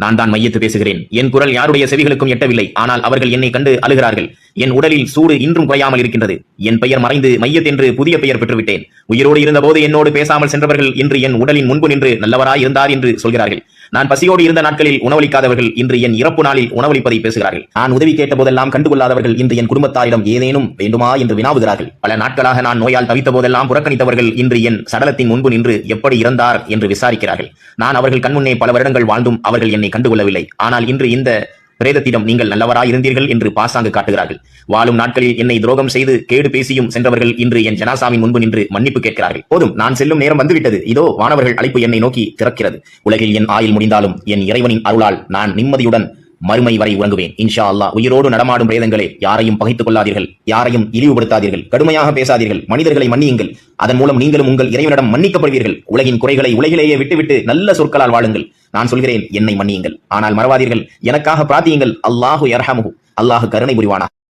நான் தான் மையத்து பேசுகிறேன். என் குரல் யாருடைய செவிகளுக்கும் எட்டவில்லை. ஆனால் அவர்கள் என்னை கண்டு அழுகிறார்கள். என் உடலில் சூடு இன்றும் குறையாமல் இருக்கின்றது. என் பெயர் மறைந்து மையத் என்று புதிய பெயர் பெற்றுவிட்டேன். உயிரோடு இருந்தபோது என்னோடு பேசாமல் சென்றவர்கள் இன்று என் உடலின் முன்பு நின்று நல்லவராய் இருந்தார் என்று சொல்கிறார்கள். நான் பசியோடு இருந்த நாட்களில் உணவளிக்காதவர்கள் இன்று என் இறப்பு நாளில் உணவளிப்பதை பேசுகிறார்கள். நான் உதவி கேட்ட போதெல்லாம் கண்டுகொள்ளாதவர்கள் இன்று என் குடும்பத்தாரிடம் ஏதேனும் வேண்டுமா என்று வினாவுகிறார்கள். பல நாட்களாக நான் நோயால் தவித்த போதெல்லாம் புறக்கணித்தவர்கள் இன்று என் சடலத்தின் முன்பு நின்று எப்படி இறந்தார் என்று விசாரிக்கிறார்கள். நான் அவர்கள் கண்முன்னே பல வருடங்கள் வாழ்ந்தும் அவர்கள் என்னை கண்டுகொள்ளவில்லை. ஆனால் இன்று இந்த பிரேதத்திடம் நீங்கள் நல்லவராய் இருந்தீர்கள் என்று பாசாங்கு காட்டுகிறார்கள். வாழும் நாட்களில் என்னை துரோகம் செய்து கேடு பேசியும் சென்றவர்கள் இன்று என் ஜனாசாவின் முன்பு நின்று மன்னிப்பு கேட்கிறார்கள். போதும், நான் செல்லும் நேரம் வந்துவிட்டது. இதோ வானவர்கள் அழைப்பு என்னை நோக்கி திறக்கிறது. உலகில் என் ஆயுள் முடிந்தாலும் என் இறைவனின் அருளால் நான் நிம்மதியுடன் மறுமை வரை உறங்குவேன் இன்ஷா அல்லாஹ். உயிரோடு நடமாடும் பிரேதங்களே, யாரையும் பகைத்துக் கொள்ளாதீர்கள், யாரையும் இழிவுபடுத்தாதீர்கள், கடுமையாக பேசாதீர்கள், மனிதர்களை மன்னியுங்கள். அதன் மூலம் நீங்களும் உங்கள் இறைவனிடம் மன்னிக்கப்படுவீர்கள். உலகின் குறைகளை உலகிலேயே விட்டுவிட்டு நல்ல சொற்களால் வாழுங்கள். நான் சொல்கிறேன், என்னை மன்னியுங்கள். ஆனால் மறவாதீர்கள், எனக்காக பிரார்த்தியுங்கள். அல்லாஹு யர்ஹமுஹு, அல்லாஹ் கருணை புரிவானா.